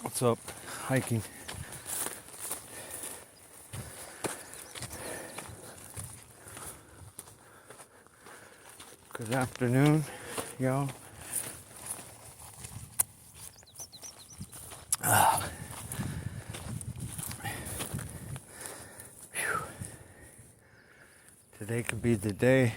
What's up? Hiking. Good afternoon, y'all. Today could be the day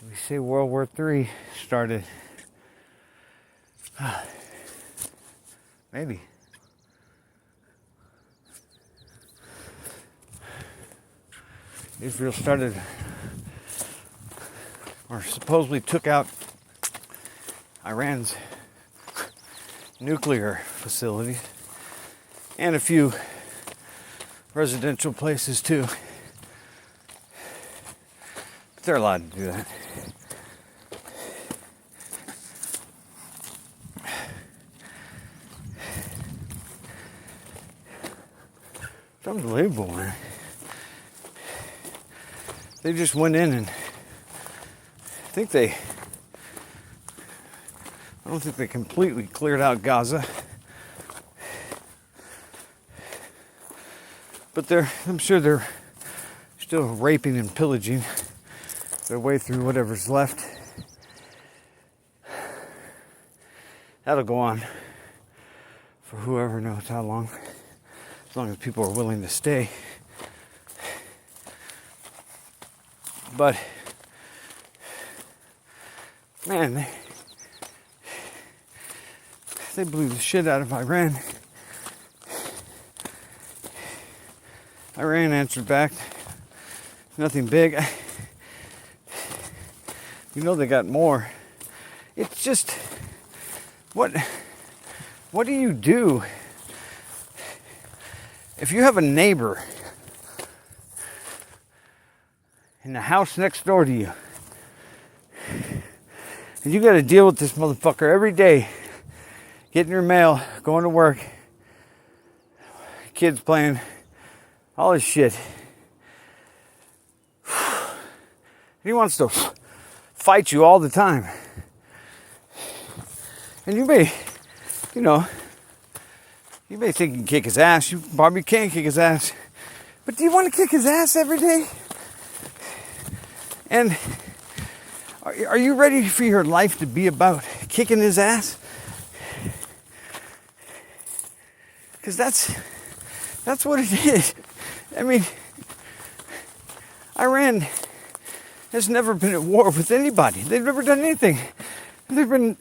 we say World War III started. Maybe. Israel started, or supposedly took out Iran's nuclear facilities and a few residential places too. But they're allowed to do that. It's unbelievable, man. They just went in and I don't think they completely cleared out Gaza. But I'm sure they're still raping and pillaging their way through whatever's left. That'll go on for whoever knows how long, as long as people are willing to stay. But, man, they blew the shit out of Iran. Iran answered back. Nothing big. You know they got more. It's just, what do you do if you have a neighbor in the house next door to you and you got to deal with this motherfucker every day, getting your mail, going to work, kids playing, all this shit. He wants to fight you all the time. And you may think you can kick his ass. You probably can kick his ass. But do you want to kick his ass every day? And are you ready for your life to be about kicking his ass? Because that's what it is. I mean, Iran has never been at war with anybody. They've never done anything. They've been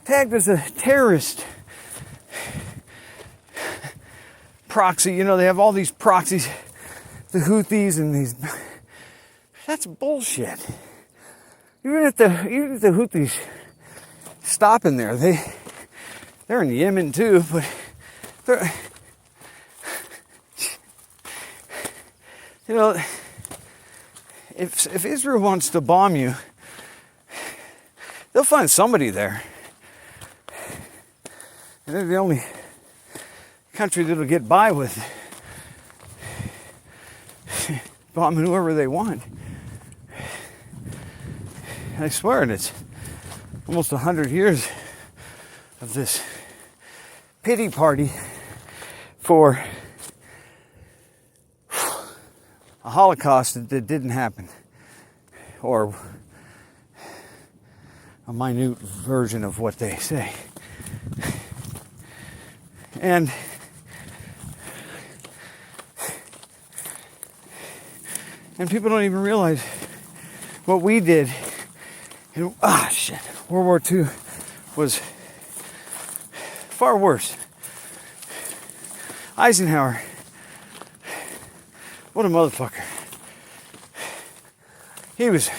tagged as a terrorist proxy. They have all these proxies, the Houthis and these. That's bullshit. Even if the Houthis stop in there, they're in Yemen too, but they're, if Israel wants to bomb you, they'll find somebody there. And they're the only country that'll get by with bombing whoever they want. I swear, and it's almost 100 years of this pity party for a Holocaust that didn't happen, or a minute version of what they say. And people don't even realize what we did. World War II was far worse. Eisenhower, what a motherfucker. He was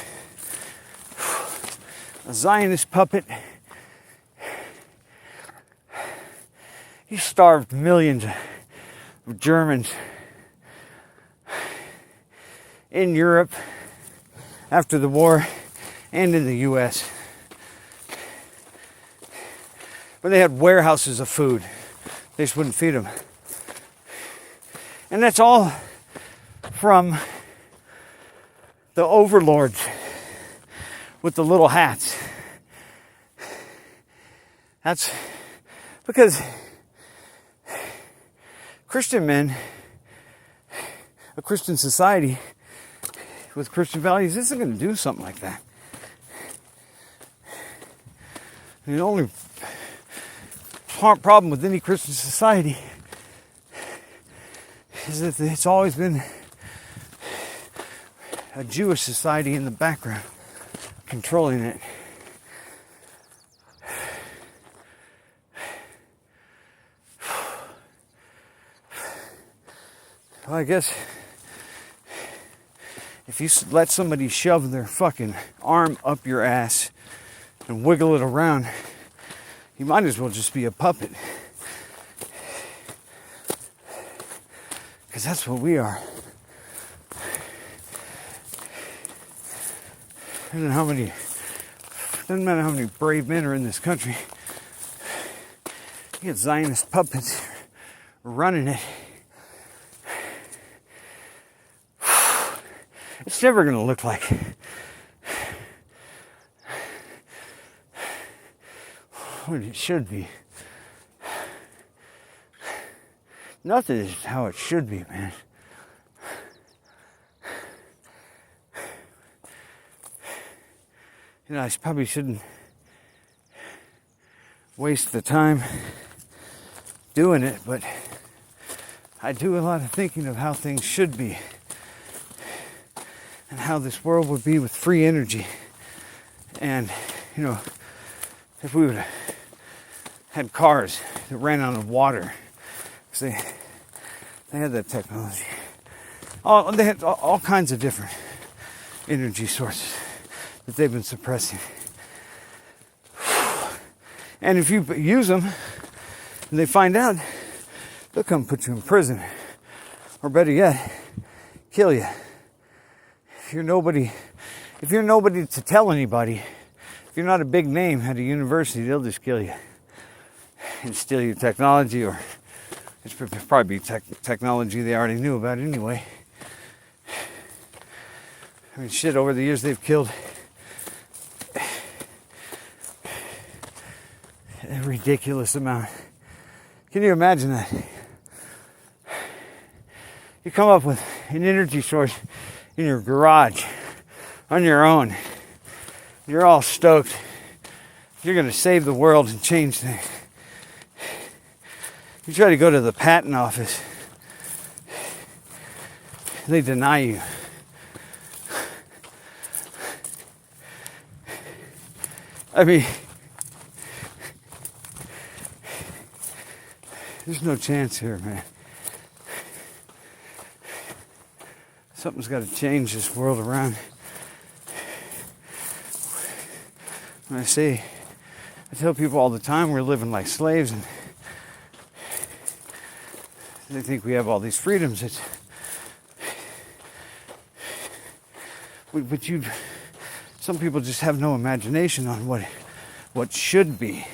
a Zionist puppet. He starved millions of Germans in Europe after the war and in the U.S. When they had warehouses of food, they just wouldn't feed them. And that's all from the overlords with the little hats. That's Because Christian men, a Christian society with Christian values isn't going to do something like that. The only problem with any Christian society is that it's always been a Jewish society in the background controlling it. Well, I guess if you let somebody shove their fucking arm up your ass and wiggle it around, you might as well just be a puppet. Because that's what we are. Doesn't matter how many brave men are in this country. You get Zionist puppets running it. It's never going to look like what it should be. Nothing is how it should be, man. You know, I probably shouldn't waste the time doing it, but I do a lot of thinking of how things should be and how this world would be with free energy. And, you know, if we would have had cars that ran on water, because they had that technology. They had all kinds of different energy sources that they've been suppressing. And if you use them and they find out, they'll come put you in prison. Or better yet, kill you. If you're nobody to tell anybody, if you're not a big name at a university, they'll just kill you and steal your technology, or it's probably technology they already knew about anyway. I mean, shit, over the years they've killed a ridiculous amount. Can you imagine that? You come up with an energy source in your garage on your own. You're all stoked. You're going to save the world and change things. You try to go to the patent office. They deny you. I mean, there's no chance here, man. Something's got to change this world around. When I tell people all the time we're living like slaves, and they think we have all these freedoms. Some people just have no imagination on what should be.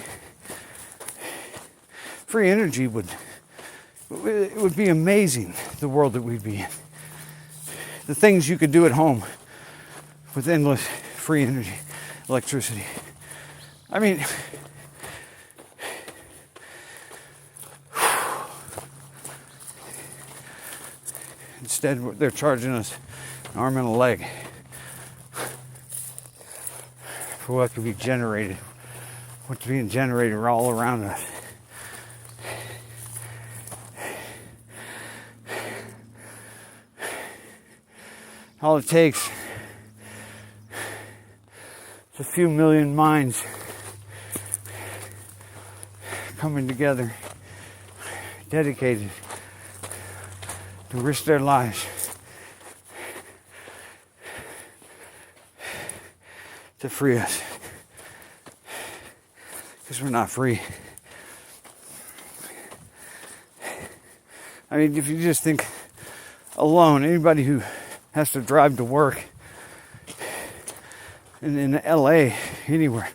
Free energy would be amazing, the world that we'd be in. The things you could do at home with endless free energy, electricity. I mean, instead they're charging us an arm and a leg for what could be generated, what's being generated all around us. All it takes is a few million minds coming together, dedicated to risk their lives to free us. Because we're not free. I mean, if you just think alone, anybody who has to drive to work in LA, anywhere,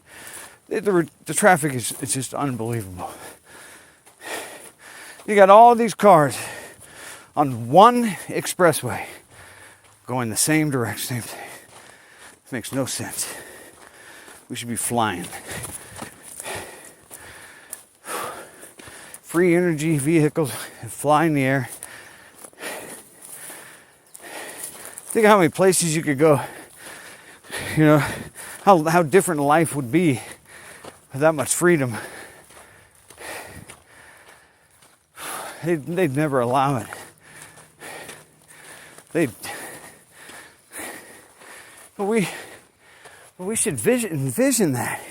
the traffic is just unbelievable. You got all these cars on one expressway going the same direction. It makes no sense. We should be flying. free energy vehicles that fly in the air. Think of how many places you could go. You know, how different life would be with that much freedom. They'd never allow it. But we should envision that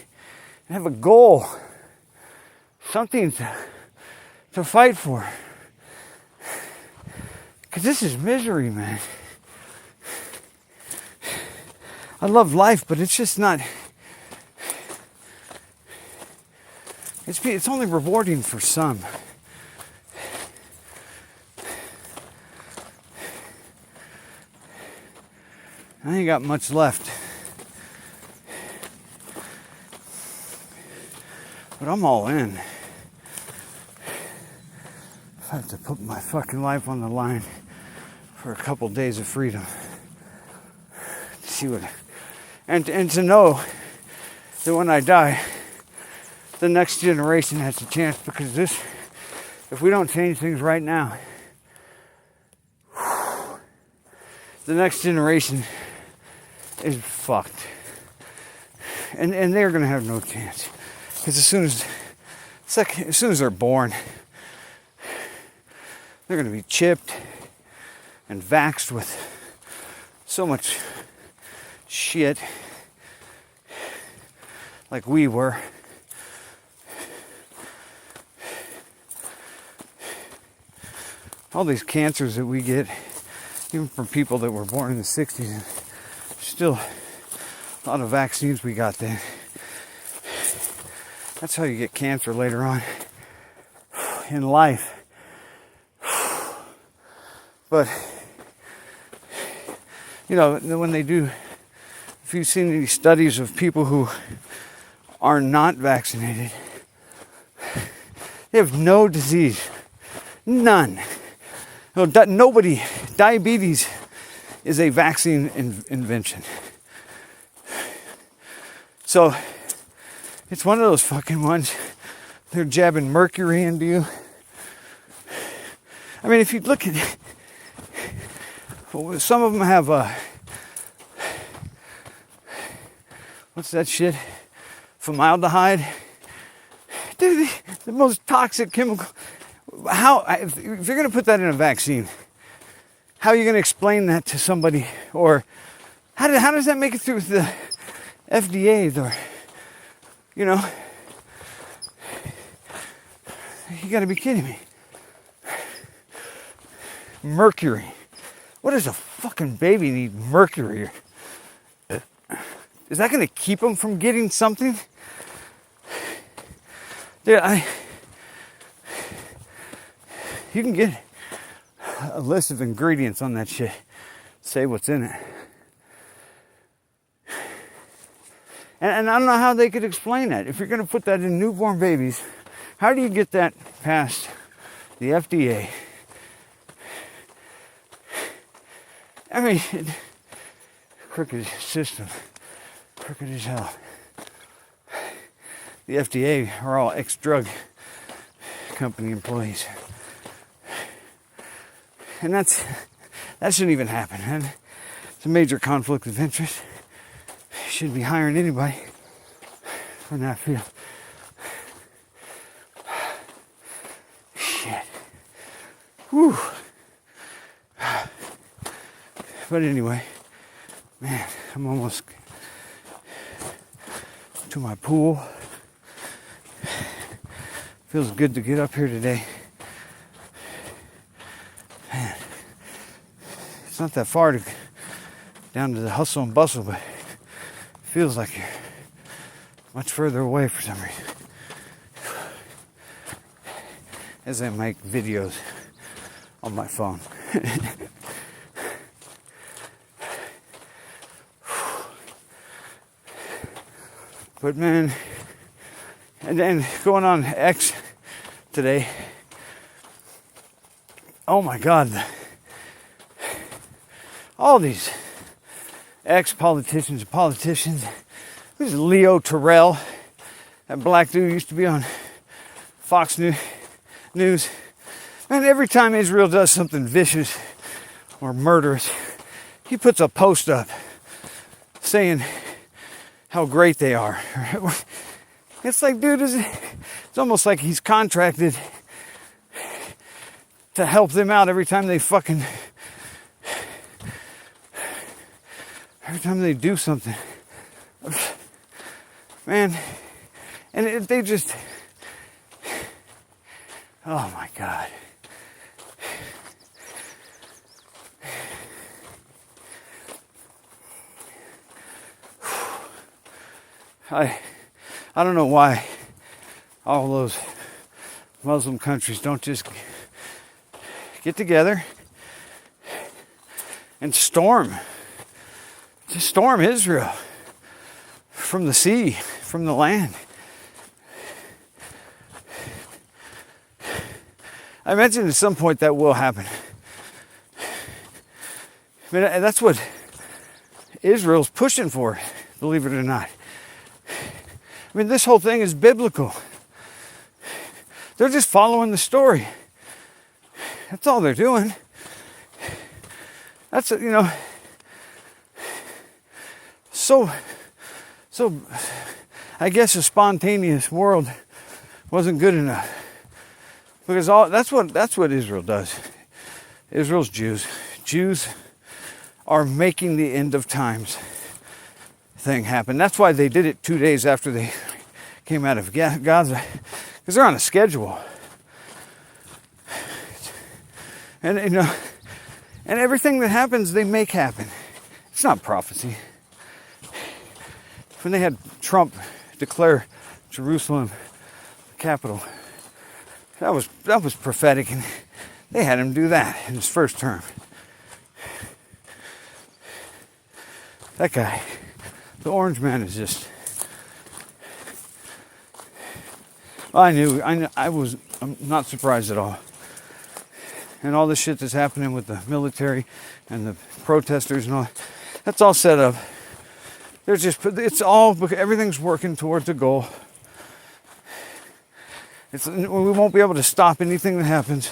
and have a goal, something to fight for. Because this is misery, man. I love life, but it's just not. It's only rewarding for some. I ain't got much left. But I'm all in. I have to put my fucking life on the line for a couple days of freedom. To see what, and to know that when I die, the next generation has a chance, because if we don't change things right now, the next generation is fucked. And they're gonna have no chance. Because as soon as they're born, they're gonna be chipped and vaxxed with so much shit like we were. All these cancers that we get, even from people that were born in the 60s, still a lot of vaccines we got then. That's how you get cancer later on in life. But, you know, when they do, if you've seen any studies of people who are not vaccinated, they have no disease. None. No, nobody. Diabetes is a vaccine invention. So, it's one of those fucking ones. They're jabbing mercury into you. I mean, if you look at it, some of them have what's that shit? Formaldehyde. Dude, the most toxic chemical. If you're going to put that in a vaccine, how are you going to explain that to somebody? Or how does that make it through the FDA? Or, you know, you got to be kidding me. Mercury. What does a fucking baby need mercury? Is that going to keep them from getting something? Dude, you can get a list of ingredients on that shit. Say what's in it. And I don't know how they could explain that. If you're going to put that in newborn babies, how do you get that past the FDA? I mean, crooked system. Crooked as hell. The FDA are all ex-drug company employees. And that shouldn't even happen. And it's a major conflict of interest. You shouldn't be hiring anybody from that field. Shit. Whew. But anyway, man, I'm almost to my pool. Feels good to get up here today. Man, it's not that far down to the hustle and bustle, but it feels like you're much further away for some reason. As I make videos on my phone. But man, and then going on X today, oh my God, all these ex-politicians and politicians. This is Leo Terrell, that black dude used to be on Fox News. news. And every time Israel does something vicious or murderous, he puts a post up saying how great they are. It's like, dude, it's almost like he's contracted to help them out every time they do something. Man, and they just, oh my God. I don't know why all those Muslim countries don't just get together and storm Israel from the sea, from the land. I mentioned at some point that will happen. I mean, that's what Israel's pushing for, believe it or not. I mean, this whole thing is biblical. They're just following the story. That's all they're doing. That's, so I guess a spontaneous world wasn't good enough. Because that's what Israel does. Israel's Jews. Jews are making the end of times thing happen. That's why they did it 2 days after they came out of Gaza, because they're on a schedule. And and everything that happens, they make happen. It's not prophecy. When they had Trump declare Jerusalem the capital, that was prophetic, and they had him do that in his first term. That guy, the orange man, is just. I'm not surprised at all. And all the shit that's happening with the military and the protesters and all, that's all set up. Everything's working towards a goal. We won't be able to stop anything that happens.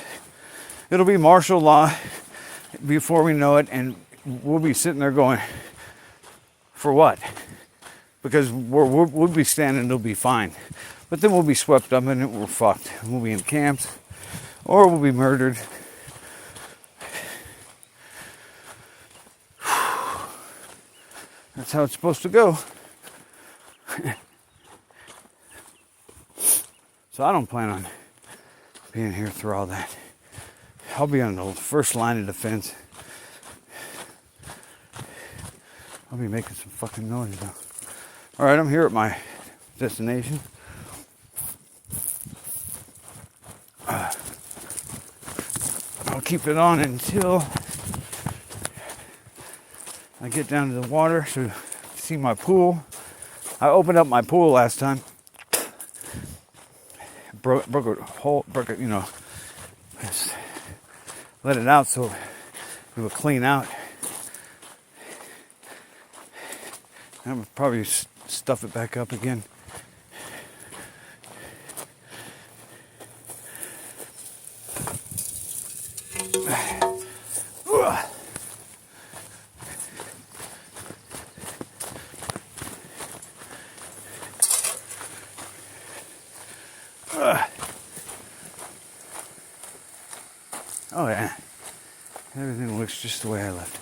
It'll be martial law before we know it, and we'll be sitting there going, for what? Because we'll be standing, it'll be fine. But then we'll be swept up in it, we're fucked. We'll be in camps, or we'll be murdered. That's how it's supposed to go. So I don't plan on being here through all that. I'll be on the first line of defense. I'll be making some fucking noise though. Alright, I'm here at my destination. I'll keep it on until I get down to the water to see my pool. I opened up my pool last time. Broke it, just let it out so it would clean out. I would probably stuff it back up again. Oh yeah, everything looks just the way I left it.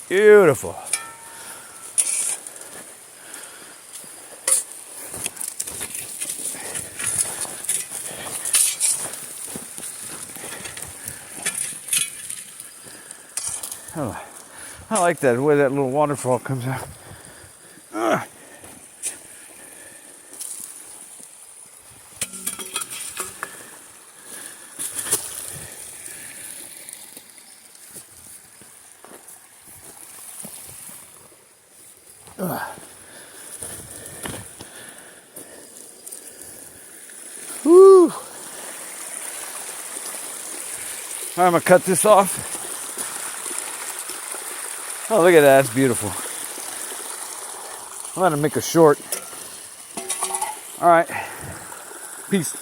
Beautiful. Oh, I like that, the way that little waterfall comes out. Woo! I'm gonna cut this off. Oh, look at that, it's beautiful. I'm gonna make a short. All right, peace.